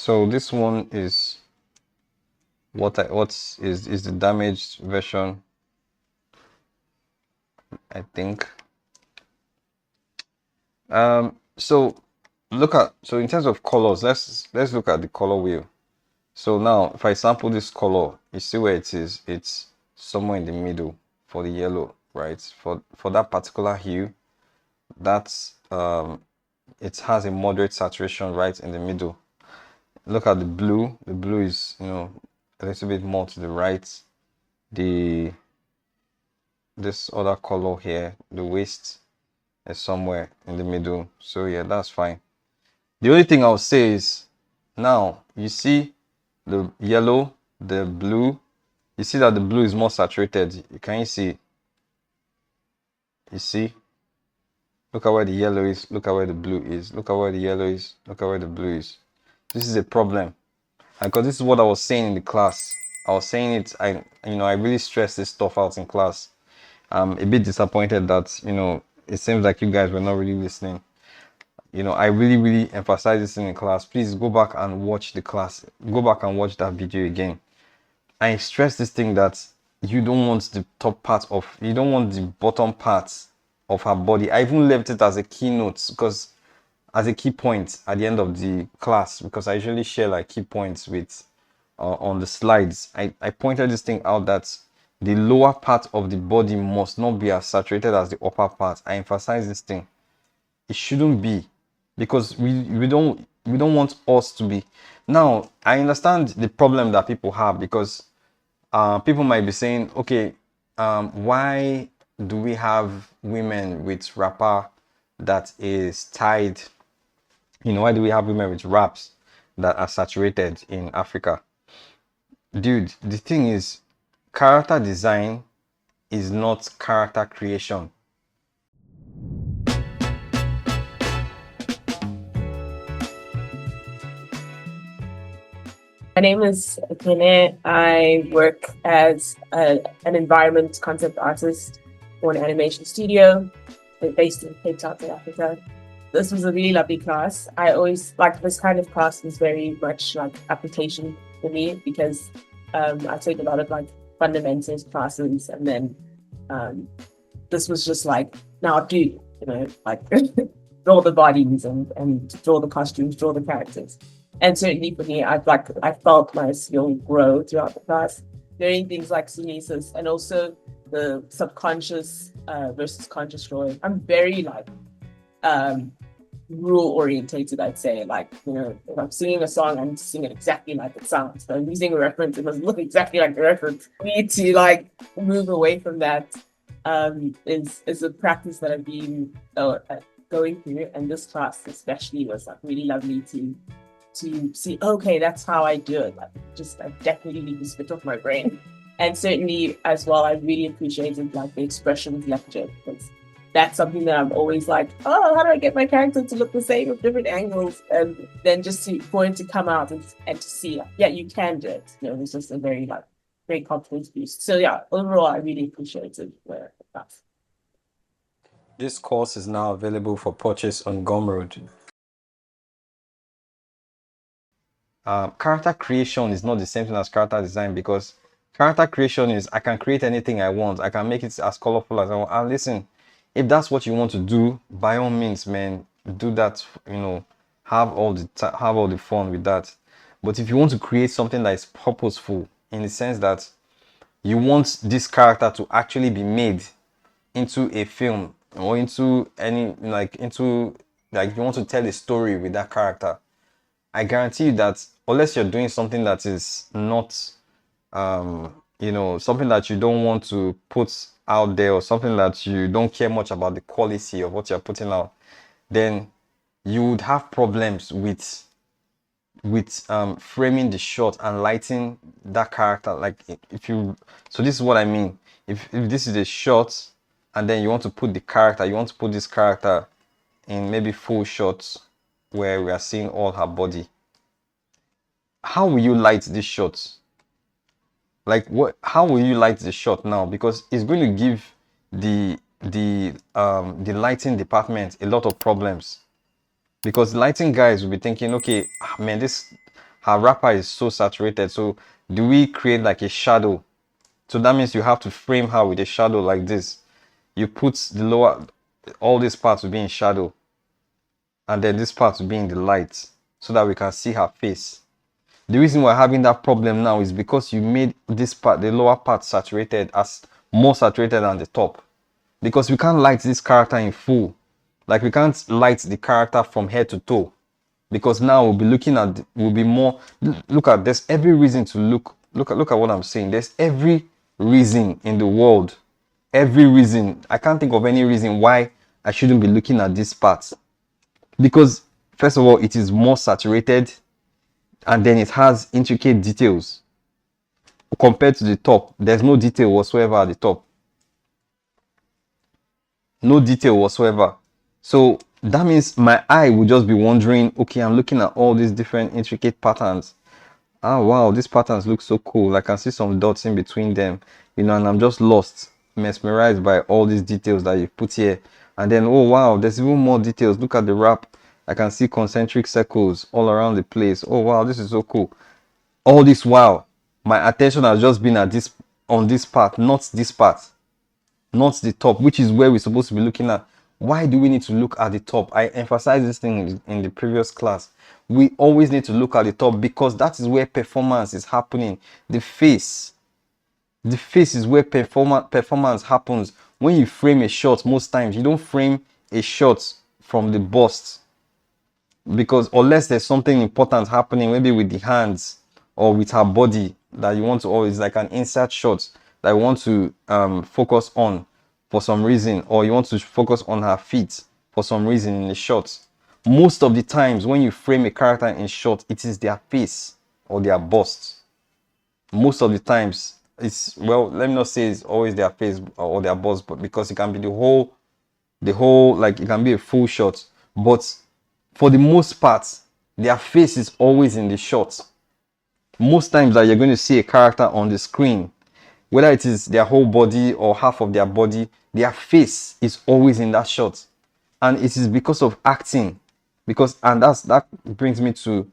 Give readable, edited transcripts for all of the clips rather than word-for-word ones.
So this one is what is the damaged version, I think. So in terms of colors, let's look at the color wheel. So now if I sample this color, you see where it is. It's somewhere in the middle for the yellow, right? For that particular hue, that's it has a moderate saturation right in the middle. Look at the blue. The blue is, a little bit more to the right. The this other color here, the waist, is somewhere in the middle. So yeah, that's fine. The only thing I'll say is, now you see the yellow, the blue. You see that the blue is more saturated. Can you see? You see? Look at where the yellow is. Look at where the blue is. Look at where the yellow is. Look at where the blue is. This is a problem. Because this is what I was saying in the class. I was saying it. I really stress this stuff out in class. I'm a bit disappointed that it seems like you guys were not really listening. I really emphasize this in class. Please go back and watch the class. Go back and watch that video again. I stress this thing that you don't want the top part of, you don't want the bottom part of her body. I even left it as a keynote, because as a key point at the end of the class, because I usually share like key points with on the slides. I pointed this thing out, that the lower part of the body must not be as saturated as the upper part. I emphasize this thing. It shouldn't be, because we don't want us to be. Now I understand the problem that people have, because people might be saying, okay, why do we have women with wrapper that is tied? Why do we have women with wraps that are saturated in Africa? Dude, the thing is, character design is not character creation. My name is Akene. I work as an environment concept artist for an animation studio based in Cape Town, South Africa. This was a really lovely class. I always like this kind of class is very much like application for me, because I take a lot of like fundamentals classes, and then this was just like, now do, like draw the bodies and draw the costumes, draw the characters. And certainly for me, I felt my skill grow throughout the class, learning things like synesis and also the subconscious versus conscious drawing. I'm very like rule orientated, I'd say. Like, if I'm singing a song, I need to sing it exactly like it sounds. If I'm using a reference, it must look exactly like the reference. I need to like move away from that. Is a practice that I've been going through, and this class especially was like really lovely to see, okay, that's how I do it. Like, I definitely need to spit off my brain. And certainly as well, I really appreciated like the expressions lecture, because that's something that I'm always like, oh, how do I get my character to look the same with different angles? And then just for it to come out and to see, yeah, you can do it. It was just a very like great confidence boost. So yeah, overall, I really appreciated that. This course is now available for purchase on Gumroad. Character creation is not the same thing as character design, because character creation is, I can create anything I want. I can make it as colorful as I want. And listen, if that's what you want to do, by all means, man, do that. Have all the fun with that. But if you want to create something that is purposeful, in the sense that you want this character to actually be made into a film, or into you want to tell a story with that character, I guarantee you that unless you're doing something that is not, something that you don't want to put out there, or something that you don't care much about the quality of what you're putting out, then you would have problems with framing the shot and lighting that character. Like, so this is what I mean. If this is a shot, and then you want to put this character in maybe full shots where we are seeing all her body, how will you light this shot? Like, how will you light the shot now? Because it's going to give the lighting department a lot of problems, because lighting guys will be thinking, okay, man, this her wrapper is so saturated. So do we create like a shadow? So that means you have to frame her with a shadow like this. You put the lower, all these parts will be in shadow, and then this part will be in the light so that we can see her face. The reason we're having that problem now is because you made this part, the lower part, saturated, as more saturated than the top. Because we can't light this character in full. Like we can't light the character from head to toe. Because now we'll be looking at, we'll be more, look at, there's every reason to look at what I'm saying. There's every reason in the world, every reason. I can't think of any reason why I shouldn't be looking at this part. Because first of all, it is more saturated, and then it has intricate details compared to the top. There's no detail whatsoever at the top. No detail whatsoever. So that means my eye will just be wondering, okay, I'm looking at all these different intricate patterns. Oh wow, these patterns look so cool. I can see some dots in between them, and I'm just lost, mesmerized by all these details that you put here. And then, oh wow, there's even more details. Look at the wrap. I can see concentric circles all around the place. Oh wow, this is so cool. All this while, my attention has just been at this, on this part, not this part, not the top, which is where we're supposed to be looking at. Why do we need to look at the top? I emphasized this thing in the previous class. We always need to look at the top because that is where performance is happening. The face is where performance happens. When you frame a shot, most times you don't frame a shot from the bust, because unless there's something important happening, maybe with the hands or with her body, that you want to always, like an insert shot that you want to focus on for some reason, or you want to focus on her feet for some reason in the shot. Most of the times when you frame a character in shot, it is their face or their bust. Most of the times it's, well, let me not say it's always their face or their bust, but because it can be the whole, like it can be a full shot, but for the most part, their face is always in the shot. Most times that you're going to see a character on the screen, whether it is their whole body or half of their body, their face is always in that shot. And it is because of acting. That brings me to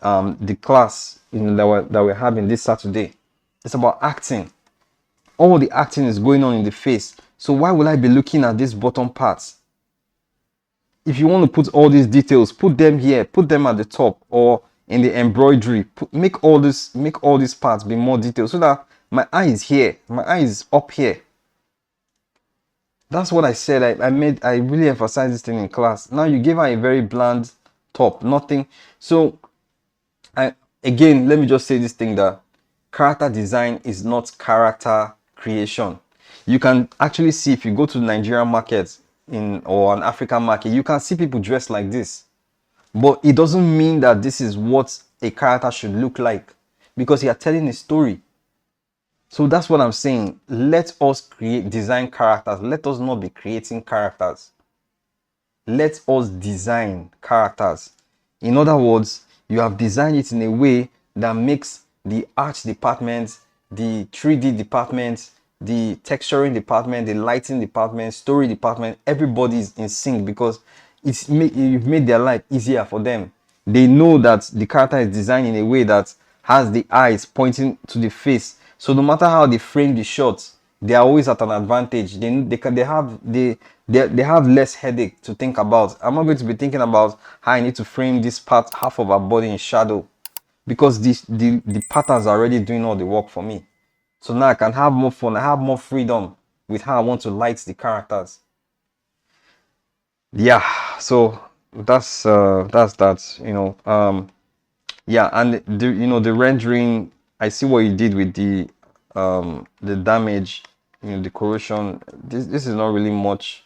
the class that we're having this Saturday. It's about acting. All the acting is going on in the face. So why will I be looking at this bottom part? If you want to put all these details, put them here, put them at the top or in the embroidery. Make all these parts be more detailed so that my eye is here, my eye is up here. That's what I said. I really emphasized this thing in class. Now you gave her a very bland top, nothing. So again, let me just say this thing, that character design is not character creation. You can actually see, if you go to the Nigerian market or an African market, you can see people dressed like this. But it doesn't mean that this is what a character should look like, because you are telling a story. So that's what I'm saying. Let us design characters. Let us not be creating characters. Let us design characters. In other words, you have designed it in a way that makes the art department, the 3D department, the texturing department, the lighting department, story department, everybody is in sync, because you've made their life easier for them. They know that the character is designed in a way that has the eyes pointing to the face. So no matter how they frame the shots, they are always at an advantage. They have less headache to think about. I'm not going to be thinking about how I need to frame this part, half of our body in shadow, because the patterns are already doing all the work for me. So now I can have more fun. I have more freedom with how I want to light the characters. Yeah, so that's that. Yeah, and the rendering, I see what you did with the damage, the corrosion. This is not really much.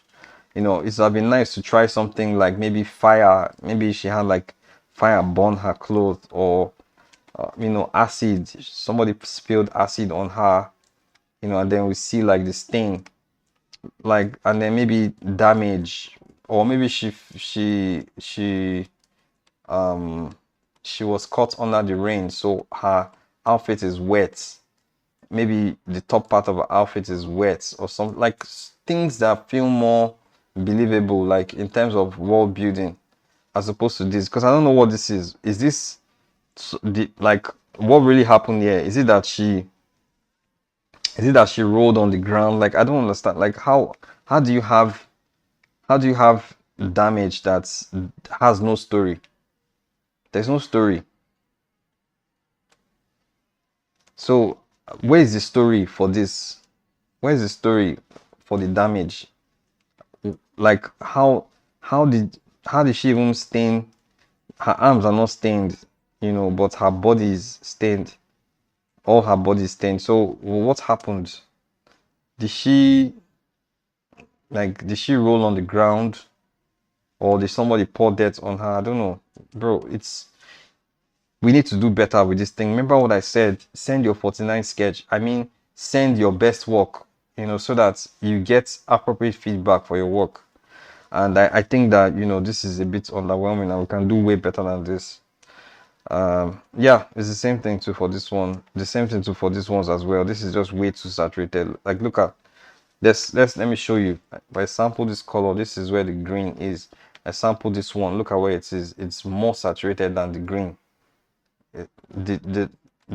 It's have been nice to try something like maybe fire. Maybe she had like fire burn her clothes, or acid. Somebody spilled acid on her, and then we see like the stain, like, and then maybe damage, or maybe she was caught under the rain, so her outfit is wet. Maybe the top part of her outfit is wet, or something, like things that feel more believable, like in terms of world building, as opposed to this. Because I don't know what this is. Is this So like, what really happened here? Is it that she rolled on the ground? Like, I don't understand. Like, how do you have how do you have damage that has no story? There's no story. So where is the story for this? Where's the story for the damage? Like, how did she even stain? Her arms are not stained, but her body is stained. All her body is stained. So what happened? Did she did she roll on the ground, or did somebody pour dirt on her? I don't know, bro. We need to do better with this thing. Remember what I said? Send your 49 sketch. I mean, send your best work, so that you get appropriate feedback for your work. And I think that, this is a bit underwhelming and we can do way better than this. Yeah, it's the same thing too for this one. The same thing too for these ones as well. This is just way too saturated. Like, look at this. Let me show you. If I sample this color, this is where the green is. I sample this one. Look at where it is. It's more saturated than the green.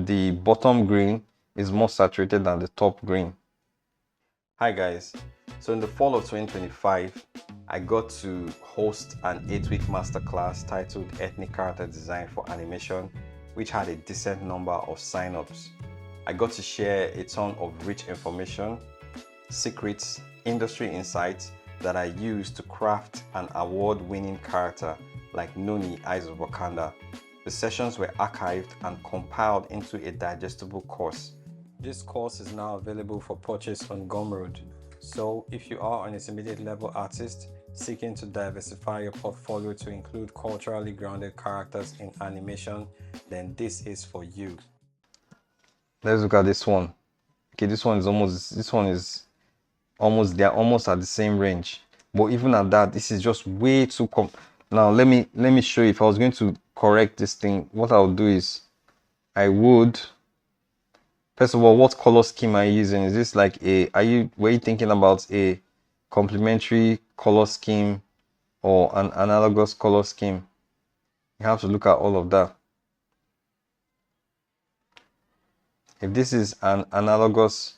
The bottom green is more saturated than the top green. Hi guys. So in the fall of 2025, I got to host an 8-week masterclass titled Ethnic Character Design for Animation, which had a decent number of signups. I got to share a ton of rich information, secrets, industry insights that I used to craft an award-winning character like Noni, Eyes of Wakanda. The sessions were archived and compiled into a digestible course. This course is now available for purchase on Gumroad. So if you are an intermediate level artist seeking to diversify your portfolio to include culturally grounded characters in animation, then this is for you. Let's look at this one. Okay, this one is almost, they're almost at the same range. But even at that, this is just way too now let me show you. If I was going to correct this thing, what I'll do is I would, first of all, what color scheme are you using? Is this like were you thinking about a complementary color scheme or an analogous color scheme? You have to look at all of that. If this is an analogous,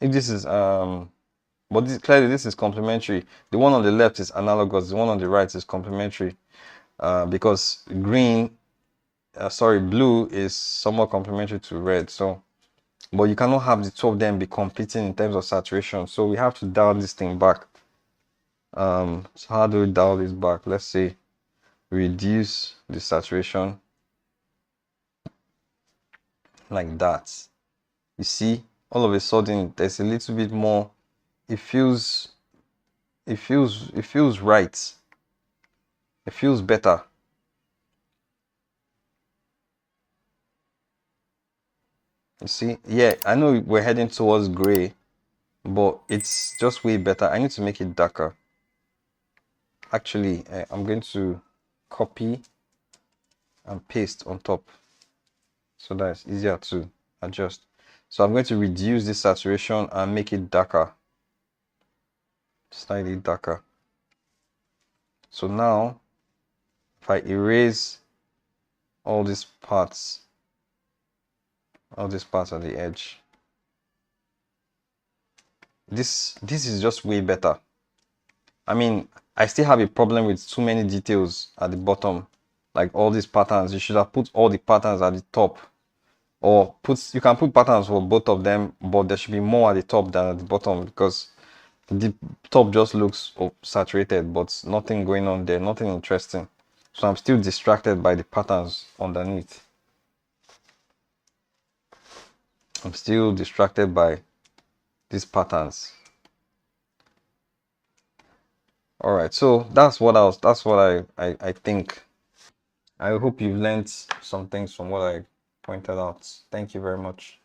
if this is but clearly this is complementary. The one on the left is analogous, the one on the right is complementary, because blue is somewhat complementary to red. So, but you cannot have the two of them be competing in terms of saturation. So we have to dial this thing back. So how do we dial this back? Let's say reduce the saturation like that. You see, all of a sudden there's a little bit more. It feels right. It feels better. You see, yeah, I know we're heading towards gray, but it's just way better. I need to make it darker. Actually, I'm going to copy and paste on top so that it's easier to adjust. So I'm going to reduce this saturation and make it darker, slightly darker. So now if I erase all these parts at the edge, this is just way better. I mean, I still have a problem with too many details at the bottom, like all these patterns. You should have put all the patterns at the top, or you can put patterns for both of them, but there should be more at the top than at the bottom, because the top just looks saturated but nothing going on there, nothing interesting. So I'm still distracted by the patterns underneath. I'm still distracted by these patterns. All right, so that's what I think. I hope you've learned some things from what I pointed out. Thank you very much.